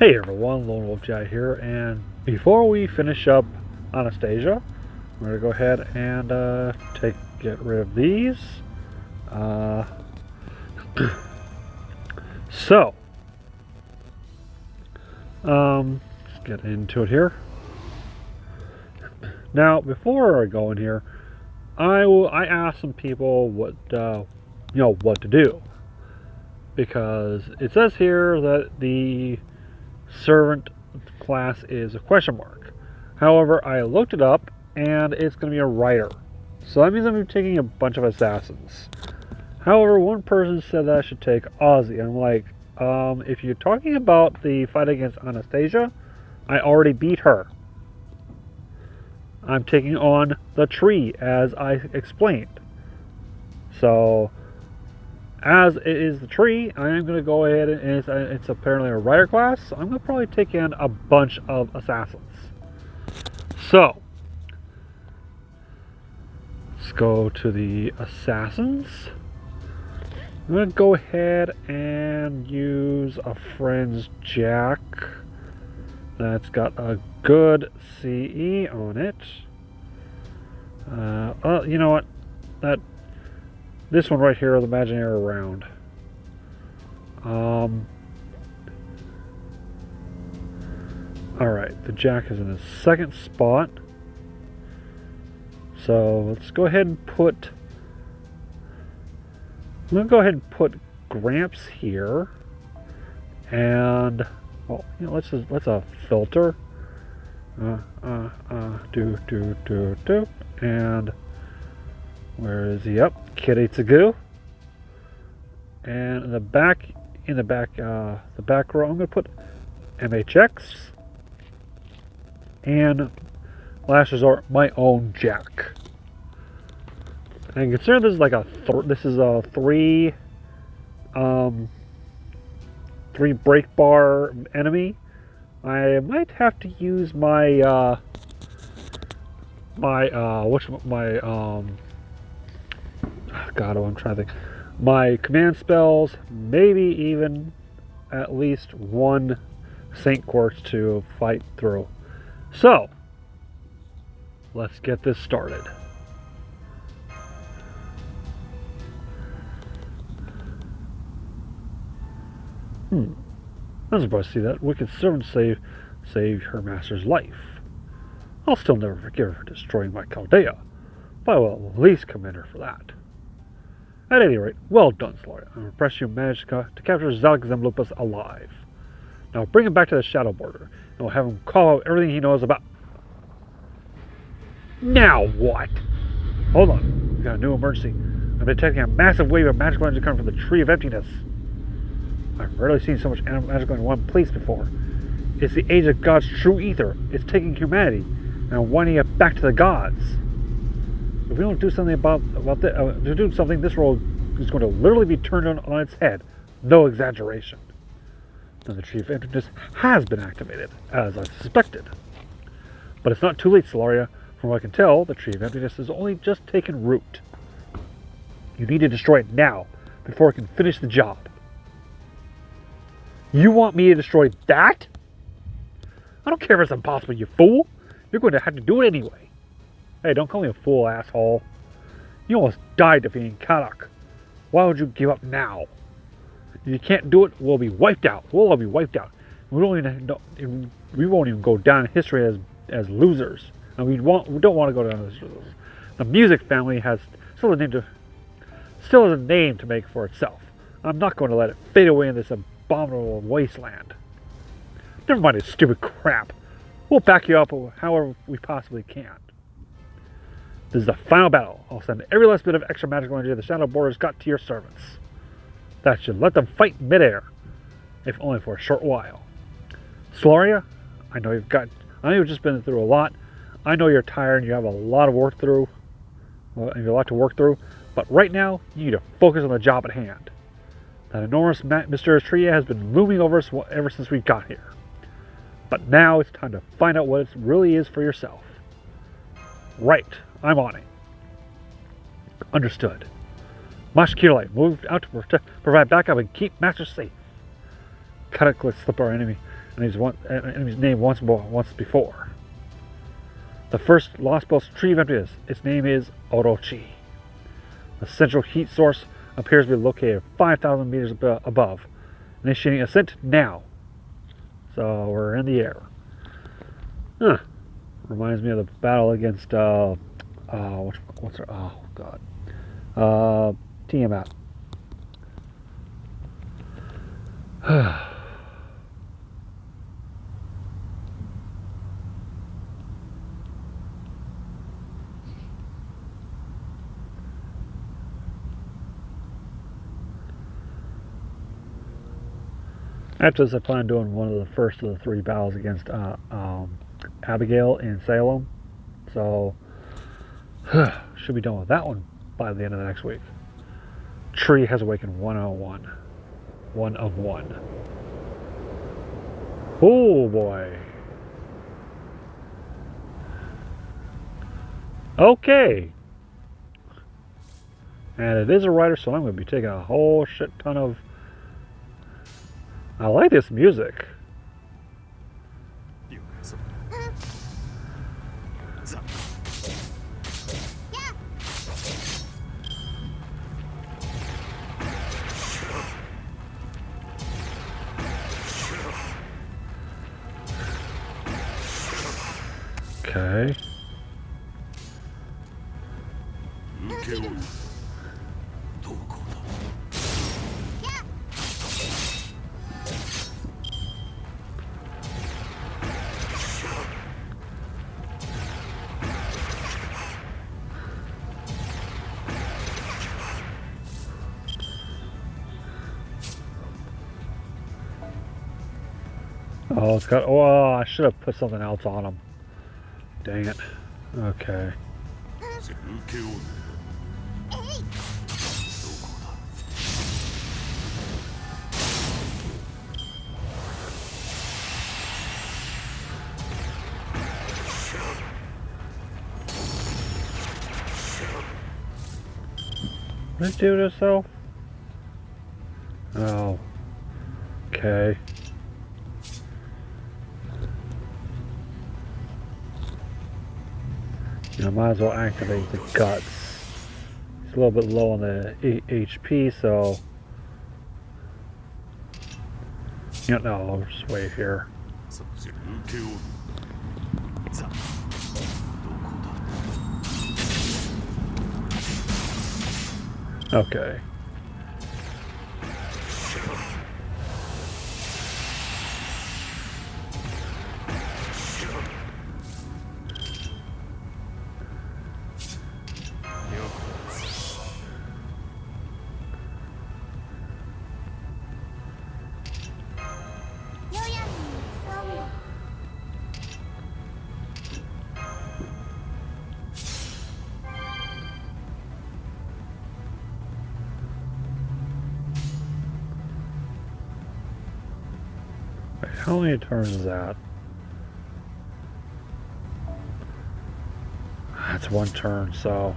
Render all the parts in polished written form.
Hey everyone, Lone Wolf Jai here, and before we finish up Anastasia, we're gonna go ahead and get rid of these. Uh, so, let's get into it here. Now, before I go in here, I asked some people what what to do, because it says here that the servant class is a question mark. However, I looked it up and it's going to be a writer. So that means I'm going to be taking a bunch of assassins. However, one person said that I should take Ozzy. I'm like, if you're talking about the fight against Anastasia, I already beat her. I'm taking on the tree, as I explained. So, as it is the tree, I am going to go ahead and it's apparently a rider class, so I'm going to probably take in a bunch of assassins. So, let's go to the assassins. I'm going to go ahead and use a friend's Jack. That's got a good CE on it. You know what? This one right here, the imaginary round. Alright, the Jack is in his second spot. So let's go ahead and put... I'm going to go ahead and put Gramps here. And, well, you know, let's filter. And where is he? Up, Kid Eats a Goo. And in the back row, I'm gonna put MHX. And last resort, my own Jack. And consider this is like a three break bar enemy. I might have to use my God, I'm trying to think. My command spells, maybe even at least one Saint Quartz to fight through. So, let's get this started. I'm surprised to see that. Wicked servant saved her master's life. I'll still never forgive her for destroying my Chaldea, but I will at least commend her for that. At any rate, well done, Sloria. I'm impressed you managed to capture Zalek Zemlupus alive. Now bring him back to the Shadow Border, and we'll have him call out everything he knows about... Now what? Hold on, we got a new emergency. I'm detecting a massive wave of magical energy coming from the Tree of Emptiness. I've rarely seen so much magical in one place before. It's the age of God's true ether. It's taking humanity and winding it back to the gods. If we don't do something this world is going to literally be turned on its head. No exaggeration. Then the Tree of Emptiness has been activated, as I suspected. But it's not too late, Solaria. From what I can tell, the Tree of Emptiness has only just taken root. You need to destroy it now, before it can finish the job. You want me to destroy that? I don't care if it's impossible, you fool. You're going to have to do it anyway. Hey, don't call me a fool, asshole. You almost died defeating Karak. Why would you give up now? If you can't do it, we'll be wiped out. We'll all be wiped out. We won't even go down in history as losers. And we don't want to go down as losers. The music family still has a name to make for itself. I'm not going to let it fade away in this abominable wasteland. Never mind this stupid crap. We'll back you up however we possibly can. This is the final battle. I'll send every last bit of extra magical energy the Shadow Border's got to your servants. That should let them fight midair, if only for a short while. Solaria, I know you've just been through a lot. I know you're tired and you have a lot to work through. But right now, you need to focus on the job at hand. That enormous mysterious tree has been looming over us ever since we got here. But now it's time to find out what it really is for yourself. Right, I'm on it. Understood. Mashkirlite moved out to provide backup and keep Master safe. Cut it, let's slip our enemy. enemy's name once before. The first Lost Boss tree event is. Its name is Orochi. The central heat source appears to be located 5,000 meters above. Initiating ascent now. So we're in the air. Huh. Reminds me of the battle against what's her? Oh god. Tiamat. After this, I plan on doing one of the first of the 3 battles against Abigail in Salem. So, should be done with that one by the end of the next week. Tree has awakened 101. 1 of 1. Oh boy. Okay. And it is a writer, so I'm going to be taking a whole shit ton of... I like this music. Okay. Oh, it's got... Oh, I should have put something else on them. Dang it. Okay. What did it do to itself? Oh. Okay. I might as well activate the guts. It's a little bit low on the HP, so... You know, no, I'll just wait here. Okay. How many turns is that? That's 1 turn, so...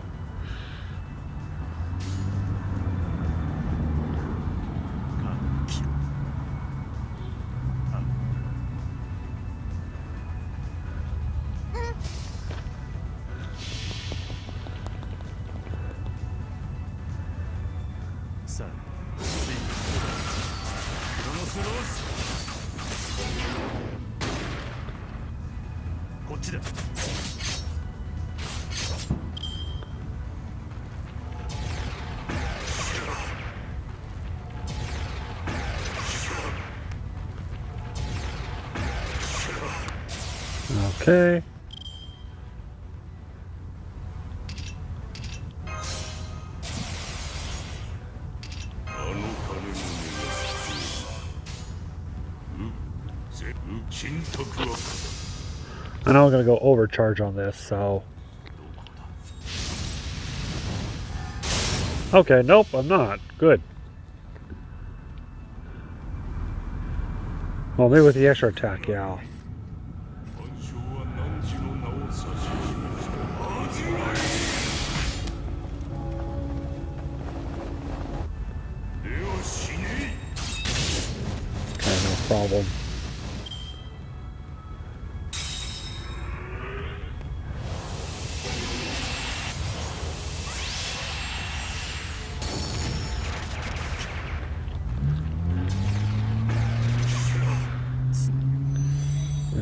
Okay. I know I'm going to go overcharge on this, so... Okay, nope, I'm not. Good. Well, maybe with the extra attack, yeah. Okay, no problem.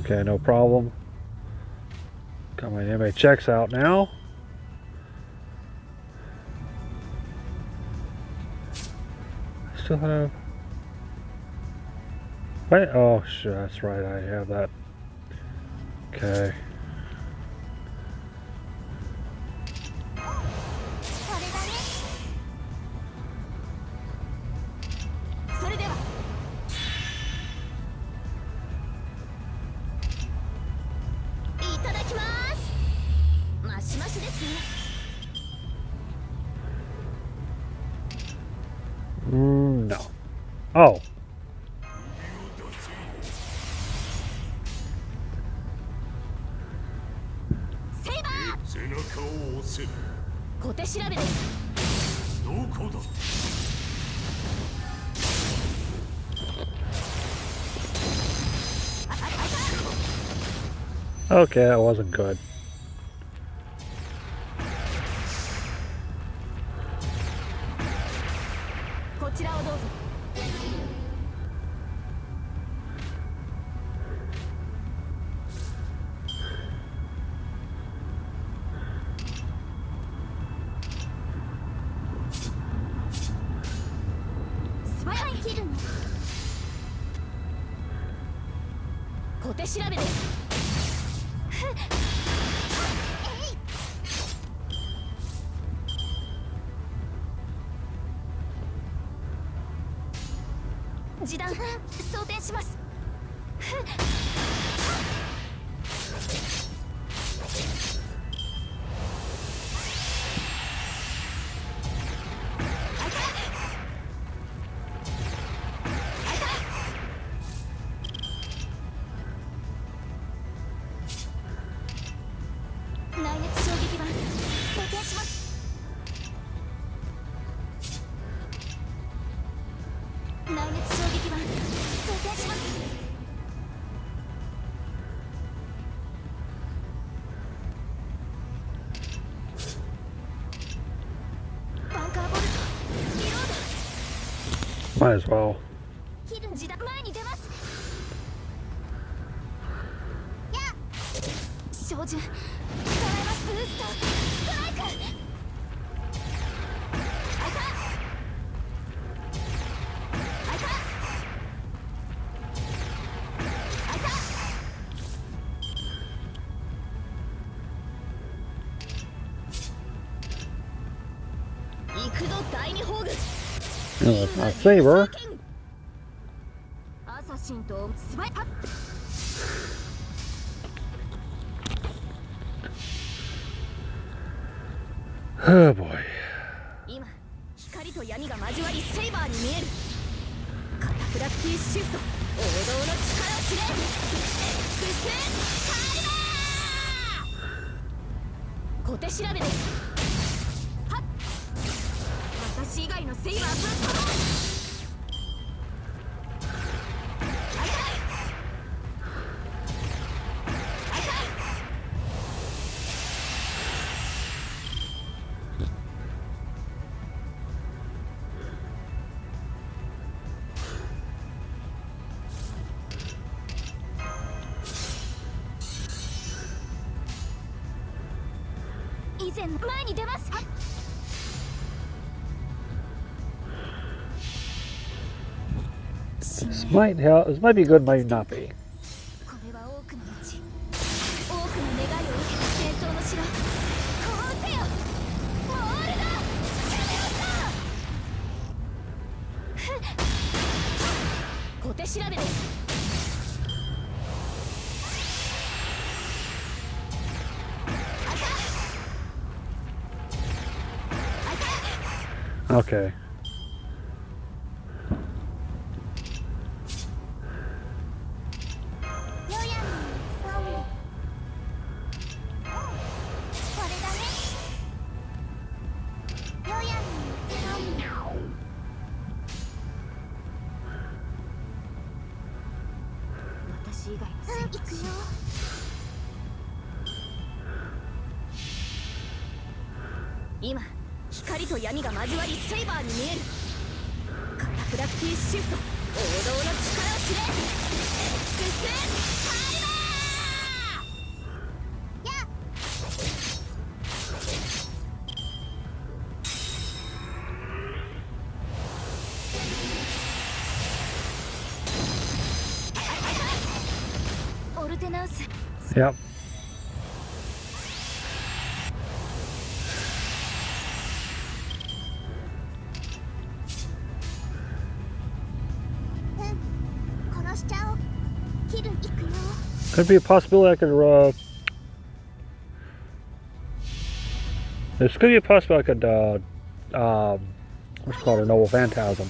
Okay, no problem. Got my MHX out now. Still have... Wait, oh shit, that's right, I have that. Okay. No. Oh. Okay, that wasn't good. Might as well. No, it's not Saber. Oh boy. This might help. This might be good, might not be. Okay. Yep. Could be a possibility I could, there's could be a possibility I could, what's it called, a noble phantasm.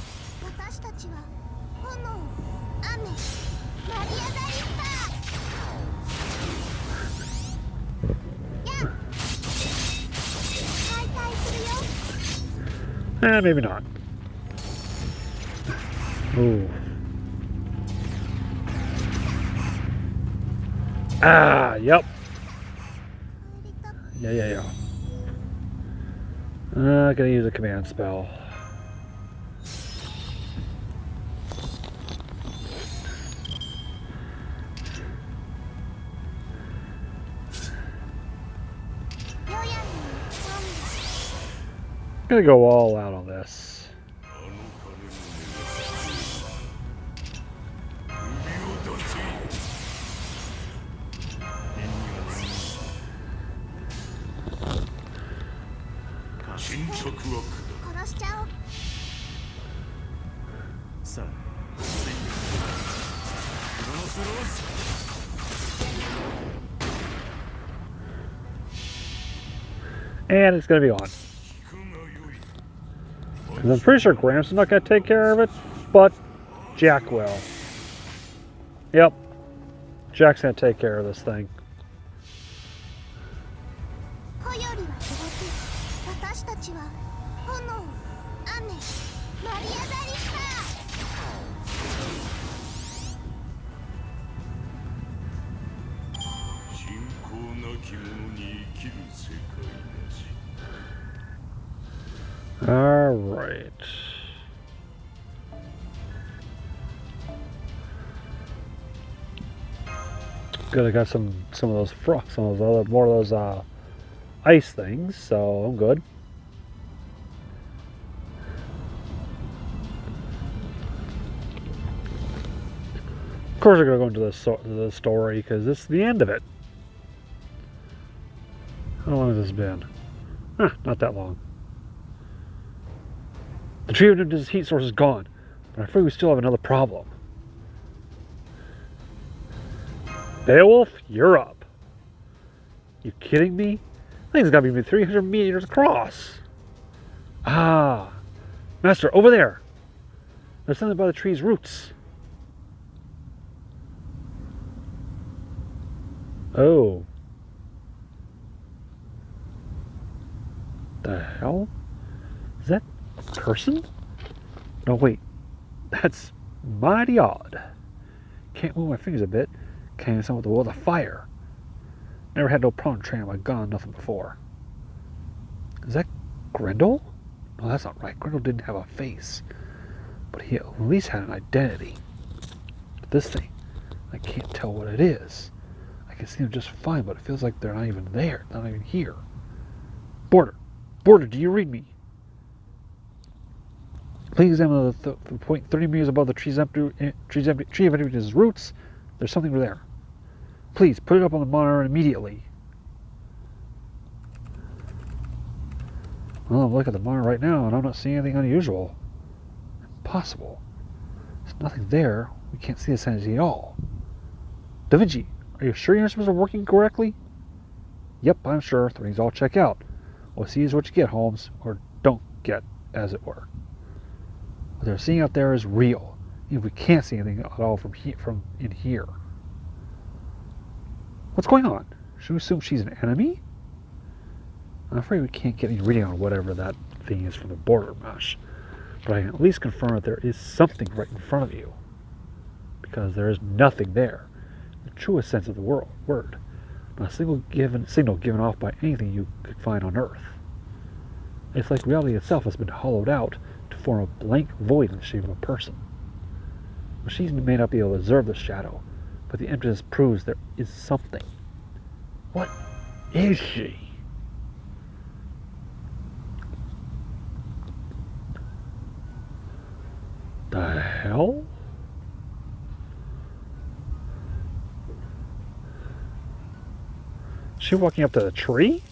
Maybe not. Ooh. Ah, yep. Yeah. Gonna use a command spell. Gonna go all out on this. And it's going to be on. Because I'm pretty sure Gramps is not going to take care of it, but Jack will. Yep. Jack's going to take care of this thing. All right. Good, I got some of those frogs, more of those ice things, so I'm good. Of course, we're gonna go into the story because this is the end of it. How long has this been? Not that long. The tree of Newton's heat source is gone, but I'm afraid we still have another problem. Beowulf, you're up. You kidding me? I think it's gotta be 300 meters across. Ah, Master, over there. There's something by the tree's roots. Oh. The hell? Is that a person? No, wait. That's mighty odd. Can't move my fingers a bit. Can't even sound with the world of fire. Never had no problem training my gun, nothing before. Is that Grendel? No, that's not right. Grendel didn't have a face. But he at least had an identity. But this thing, I can't tell what it is. I can see them just fine, but it feels like they're not even there, not even here. Border, do you read me? Please examine the point 30 meters above the tree of Newton's roots. There's something there. Please put it up on the monitor immediately. Well, I'm looking at the monitor right now, and I'm not seeing anything unusual. Impossible. There's nothing there. We can't see this entity at all. Da Vinci, are you sure your instruments are working correctly? Yep, I'm sure. The rings all check out. What see is what you get, Holmes, or don't get, as it were. What they're seeing out there is real, even if we can't see anything at all from in here. What's going on? Should we assume she's an enemy? I'm afraid we can't get any reading on whatever that thing is from the border mesh, but I can at least confirm that there is something right in front of you, because there is nothing there, in the truest sense of the word. Not a single signal given off by anything you could find on Earth. It's like reality itself has been hollowed out to form a blank void in the shape of a person. Machines may not be able to observe the shadow, but the emptiness proves there is something. What is she? The hell? She walking up to the tree?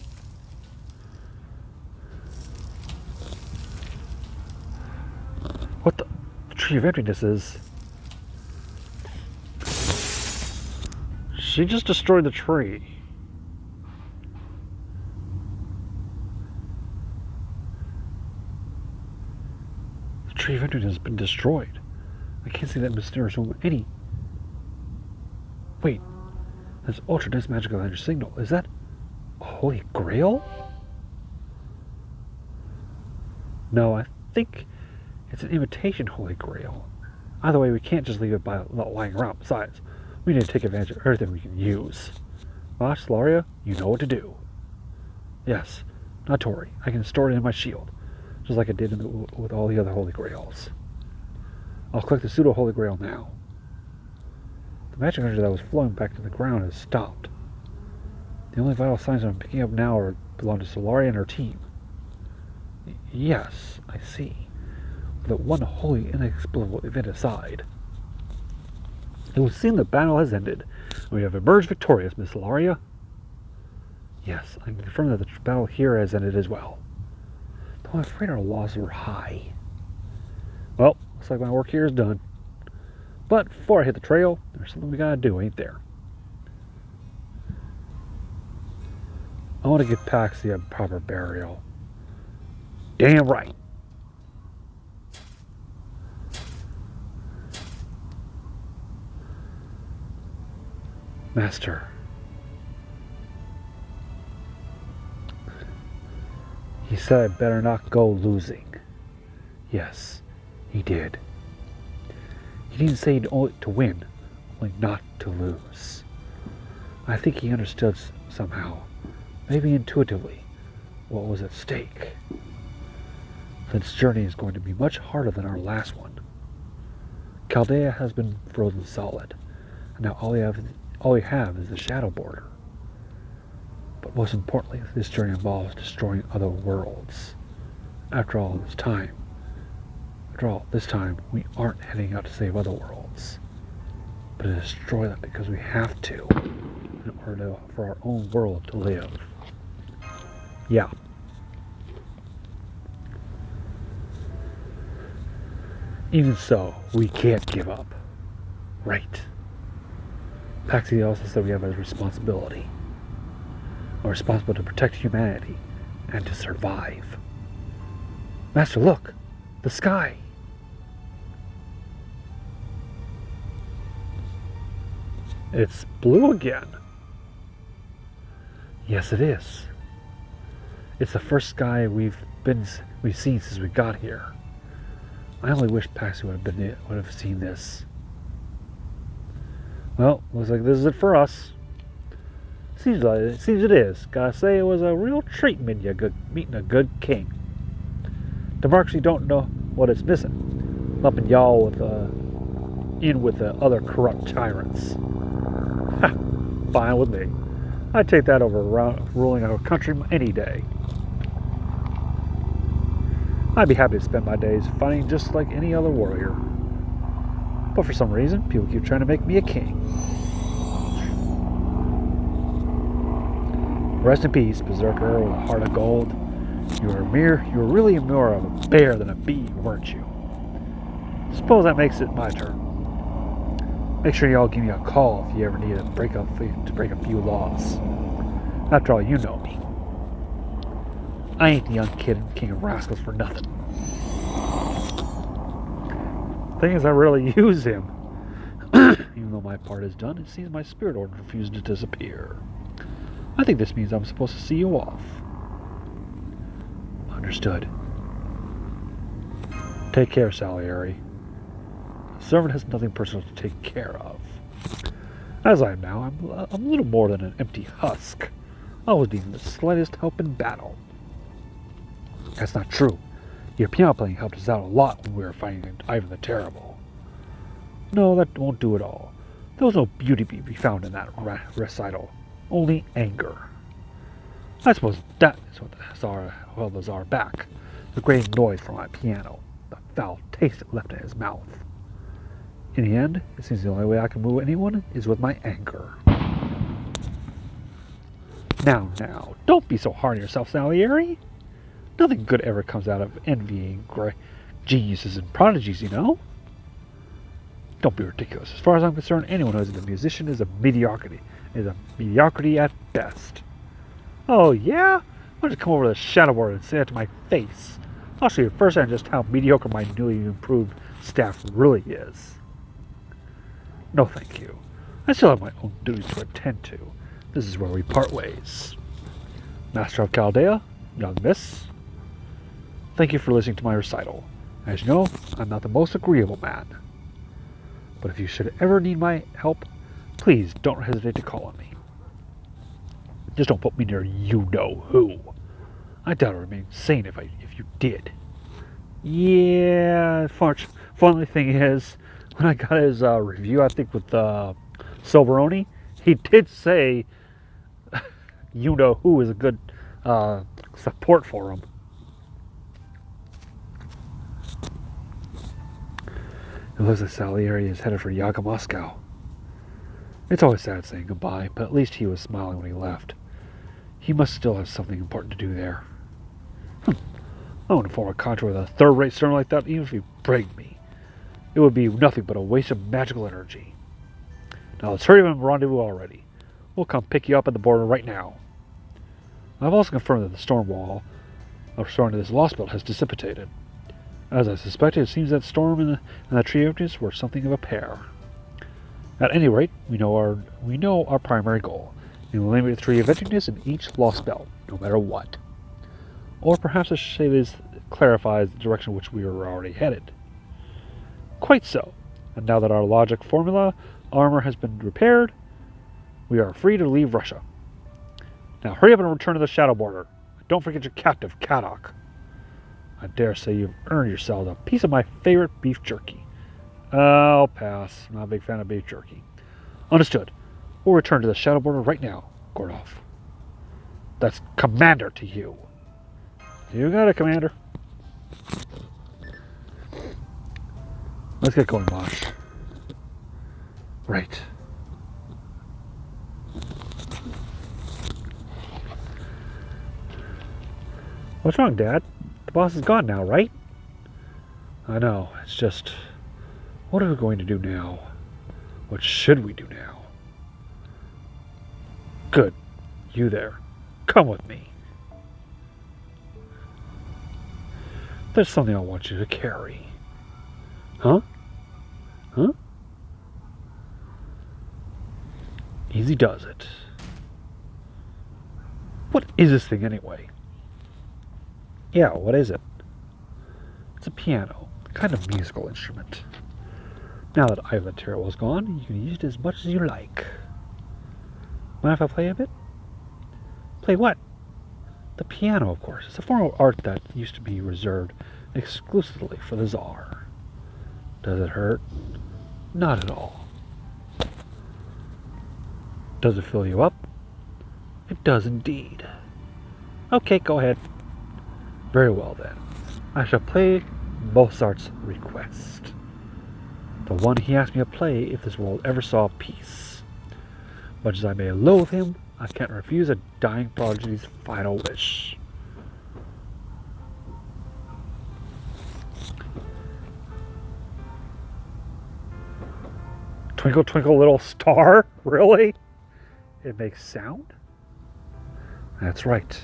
What the tree of emptiness is? She just destroyed the tree. The tree of emptiness has been destroyed. I can't see that mysterious woman any. Wait, that's ultra dense magical energy signal. Is that a holy grail? No, I think it's an imitation holy grail. Either way, we can't just leave it by lying around. Besides, we need to take advantage of everything we can use. Vosh, Laria, you know what to do. Yes, not to worry. I can store it in my shield, just like I did with all the other holy grails. I'll collect the pseudo holy grail now. The magic energy that was flowing back to the ground has stopped. The only vital signs I'm picking up now belong to Solaria and her team. Yes, I see. The one wholly inexplicable event aside. It would seem the battle has ended, and we have emerged victorious, Miss Solaria. Yes, I can confirm that the battle here has ended as well. Though I'm afraid our losses were high. Well, looks like my work here is done. But before I hit the trail, there's something we gotta do, ain't there? I want to give Paxi a proper burial. Damn right. Master. He said I better not go losing. Yes, he did. He didn't say only to win, only not to lose. I think he understood somehow, maybe intuitively, what was at stake. This journey is going to be much harder than our last one. Chaldea has been frozen solid, and now all we have is the shadow border. But most importantly, this journey involves destroying other worlds. After all this time, we aren't heading out to save other worlds, but to destroy them because we have to, in order for our own world to live. Yeah. Even so, we can't give up. Right. Paxi also said we have a responsibility. We're responsible to protect humanity and to survive. Master, look! The sky! It's blue again. Yes, it is. It's the first sky we've seen since we got here. I only wish Paxi would have seen this. Well, looks like this is it for us. Seems it is. Gotta say, it was a real treat meeting a good king. Democracy don't know what it's missing. Lumping y'all in with the other corrupt tyrants. Ha! Fine with me. I'd take that over ruling our country any day. I'd be happy to spend my days fighting just like any other warrior. But for some reason, people keep trying to make me a king. Rest in peace, berserker with a heart of gold. You were really more of a bear than a bee, weren't you? Suppose that makes it my turn. Make sure y'all give me a call if you ever need to break a few laws. After all, you know me. I ain't the young kid in King of Rascals for nothing. Thing is, I really use him. Even though my part is done, it seems my spirit order refused to disappear. I think this means I'm supposed to see you off. Understood. Take care, Salieri. A servant has nothing personal to take care of. As I am now, I'm a little more than an empty husk. Always needing the slightest help in battle. That's not true. Your piano playing helped us out a lot when we were fighting Ivan the Terrible. No, that won't do it all. There was no beauty to be found in that recital. Only anger. I suppose that is what held the Tsar back. The grating noise from my piano. The foul taste it left in his mouth. In the end, it seems the only way I can move anyone is with my anger. Now, don't be so hard on yourself, Salieri. Nothing good ever comes out of envying geniuses and prodigies, you know? Don't be ridiculous. As far as I'm concerned, anyone who isn't a musician is a mediocrity. Is a mediocrity at best. Oh, yeah? Why don't you come over to the shadow board and say that to my face? I'll show you firsthand just how mediocre my newly improved staff really is. No, thank you. I still have my own duties to attend to. This is where we part ways. Master of Chaldea, young miss, thank you for listening to my recital. As you know, I'm not the most agreeable man. But if you should ever need my help, please don't hesitate to call on me. Just don't put me near you-know-who. I doubt I'd remain sane if you did. Yeah, funny thing is, when I got his review, I think with Silveroni, he did say you-know-who is a good support for him. It looks like Salieri is headed for Yaga Moscow. It's always sad saying goodbye, but at least he was smiling when he left. He must still have something important to do there. I wouldn't form a contract with a third-rate stone like that, even if he begged me. It would be nothing but a waste of magical energy. Now let's hurry up and rendezvous already. We'll come pick you up at the border right now. I've also confirmed that the storm wall surrounding this lost belt has dissipated. As I suspected, it seems that Storm and the Tree of Emptiness were something of a pair. At any rate, we know our primary goal, and we'll aim at the Tree of Emptiness in each lost belt, no matter what. Or perhaps I should say this clarifies the direction in which we are already headed. Quite so. And now that our logic formula armor has been repaired, we are free to leave Russia. Now hurry up and return to the Shadow Border. Don't forget your captive, Kadok. I dare say you've earned yourself a piece of my favorite beef jerky. I'll pass. I'm not a big fan of beef jerky. Understood. We'll return to the Shadow Border right now, Gordov. That's Commander to you. You got it, Commander. Let's get going, Mosh. Right. What's wrong, Dad? The boss is gone now, right? I know. It's just... What are we going to do now? What should we do now? Good. You there. Come with me. There's something I want you to carry. Huh? Huh? Easy does it. What is this thing anyway? Yeah, what is it? It's a piano, a kind of musical instrument. Now that Ivan Terrell's gone, you can use it as much as you like. Mind if I play a bit? Play what? The piano, of course. It's a form of art that used to be reserved exclusively for the Tsar. Does it hurt? Not at all. Does it fill you up? It does indeed. Okay, go ahead. Very well then. I shall play Mozart's Request. The one he asked me to play if this world ever saw peace. Much as I may loathe him, I can't refuse a dying prodigy's final wish. Twinkle, twinkle, little star? Really? It makes sound? That's right.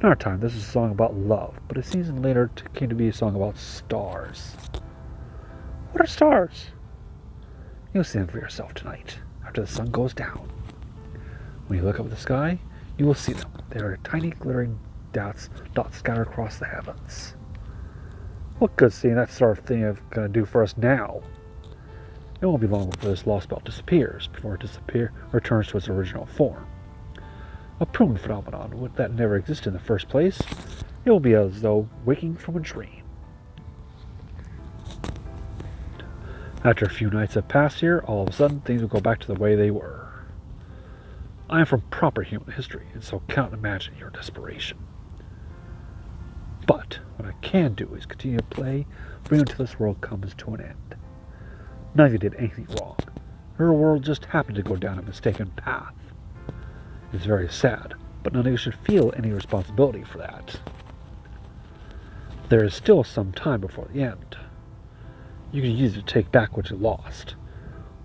In our time, this is a song about love, but it seems later came to be a song about stars. What are stars? You'll see them for yourself tonight, after the sun goes down. When you look up at the sky, you will see them. They are tiny glittering dots scattered across the heavens. What good seeing that sort of thing is going to do for us now? It won't be long before this lost belt disappears, before it returns to its original form. A prune phenomenon that never existed in the first place. It will be as though waking from a dream. After a few nights have passed here, all of a sudden things will go back to the way they were. I am from proper human history, and so cannot imagine your desperation. But what I can do is continue to play, bring until this world comes to an end. None of you did anything wrong. Your world just happened to go down a mistaken path. It's very sad, but none of you should feel any responsibility for that. There is still some time before the end. You can use it to take back what you lost,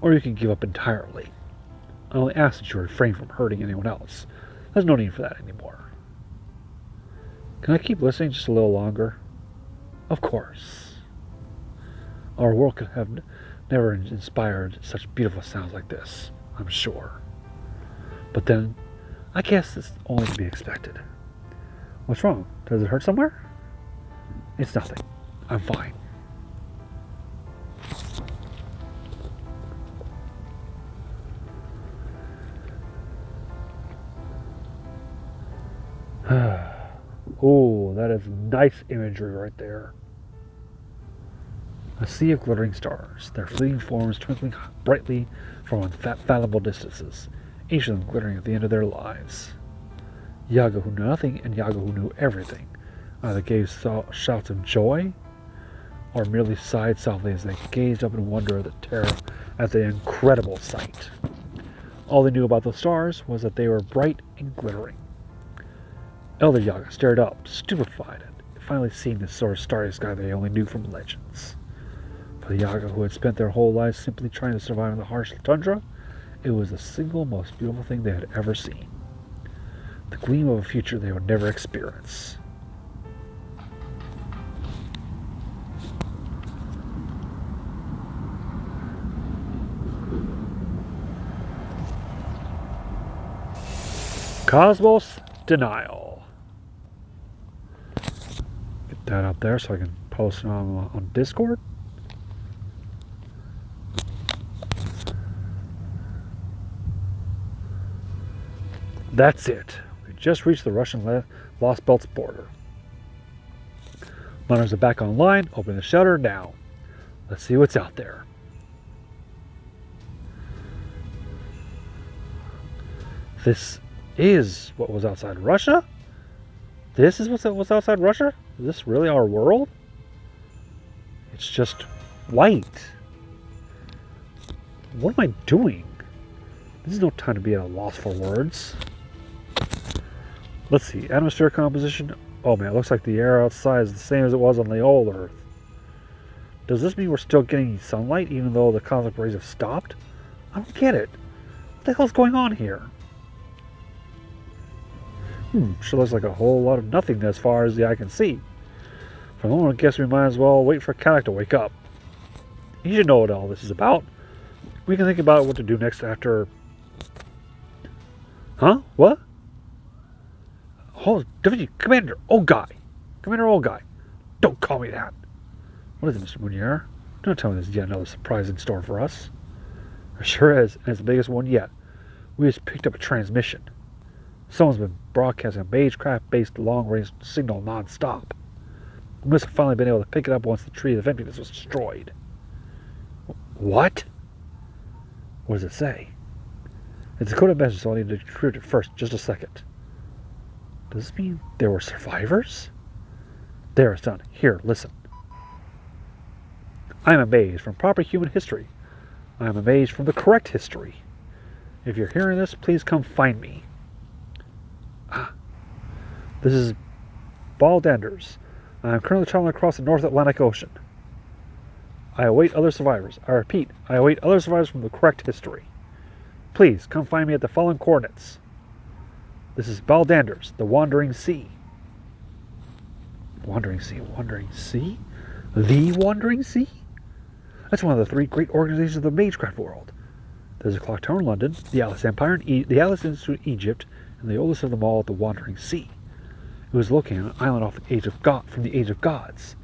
or you can give up entirely. I only ask that you refrain from hurting anyone else. There's no need for that anymore. Can I keep listening just a little longer? Of course. Our world could have never inspired such beautiful sounds like this, I'm sure. But then, I guess it's only to be expected. What's wrong? Does it hurt somewhere? It's nothing. I'm fine. Oh, that is nice imagery right there. A sea of glittering stars, their fleeting forms twinkling brightly from unfathomable distances, each of them glittering at the end of their lives. Yaga who knew nothing and Yaga who knew everything either gave shouts of joy or merely sighed softly as they gazed up in wonder at the incredible sight. All they knew about the stars was that they were bright and glittering. Elder Yaga stared up, stupefied at finally seeing this sort of starry sky they only knew from legends. For the Yaga who had spent their whole lives simply trying to survive in the harsh tundra, it was the single most beautiful thing they had ever seen. The gleam of a future they would never experience. Cosmos Denial. Get that up there so I can post it on Discord. That's it. We just reached the Russian Lost Belts border. Miners are back online. Open the shutter now. Let's see what's out there. This is what was outside Russia? This is what's outside Russia? Is this really our world? It's just white. What am I doing? This is no time to be at a loss for words. Let's see. Atmosphere composition. Oh man, it looks like the air outside is the same as it was on the old Earth. Does this mean we're still getting sunlight even though the cosmic rays have stopped? I don't get it. What the hell's going on here? Sure looks like a whole lot of nothing as far as the eye can see. For the moment, I guess we might as well wait for Kadak to wake up. He should know what all this is about. We can think about what to do next after... Huh? What? Oh, Commander Old Guy. Commander Old Guy. Don't call me that. What is it, Mr. Munier? Don't tell me there's yet another surprise in store for us. There sure is, and it's the biggest one yet. We just picked up a transmission. Someone's been broadcasting a Magecraft-based long-range signal non-stop. We must have finally been able to pick it up once the Tree of Emptiness was destroyed. What? What does it say? It's a coded message, so I need to decrypt it first. Just a second. Does this mean there were survivors? There, it's done. Here, listen. I am amazed from proper human history. I am amazed from the correct history. If you're hearing this, please come find me. This is Baldanders. I am currently traveling across the North Atlantic Ocean. I await other survivors. I repeat, I await other survivors from the correct history. Please, come find me at the following coordinates. This is Baldanders, the Wandering Sea. Wandering Sea? Wandering Sea? The Wandering Sea? That's one of the three great organizations of the Magecraft world. There's a clock tower in London, the Atlas Empire, the Atlas Institute in Egypt, and the oldest of them all, the Wandering Sea. It was located on an island off the Age of God, from the Age of Gods,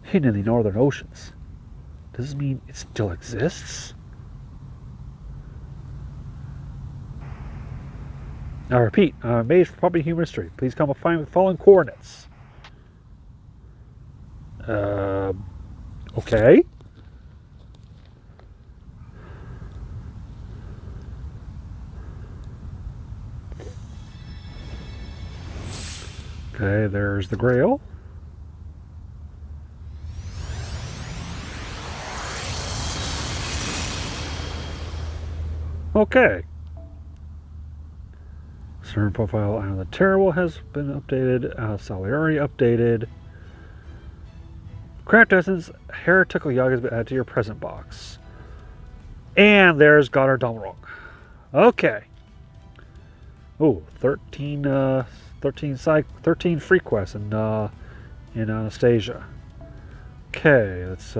hidden in the northern oceans. Does this mean it still exists? I repeat, I'm amazed for proper human history. Please come and find the following coordinates. Okay. Okay, there's the Grail. Okay. Turn profile on the Terrible has been updated. Salieri updated. Craft Essence Heretical Yaga has been added to your present box. And there's Goddard Dalmarok. Okay. Oh, 13 free quests in Anastasia. Okay, let's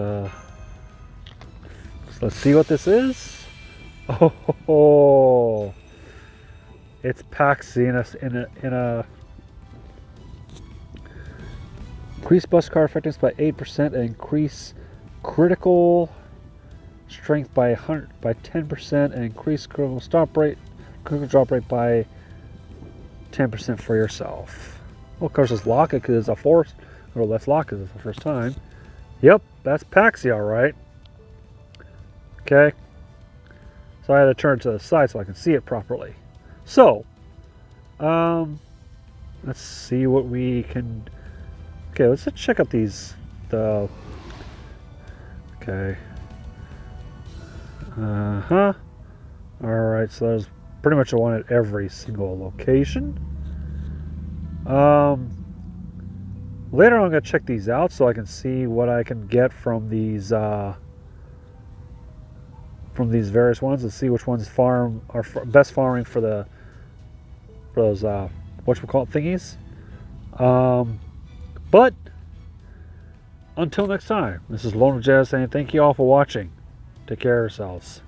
see what this is. Oh, it's Paxi in a increase bus card effectiveness by 8% and increase critical strength by 10% and increase critical drop rate by 10% for yourself. Well, of course, it's lock it because it's a force, or let's lock it. It's the first time. Yep, that's Paxi, all right. Okay. So I had to turn to the side so I can see it properly. So, let's see what we can. Okay, let's just check out these. Okay. All right, so there's pretty much one at every single location. Later on, I'm gonna check these out so I can see what I can get from these various ones and see which ones are best farming for those whatchamacallit thingies. But until next time, this is Lone Jazz saying thank you all for watching. Take care of yourselves.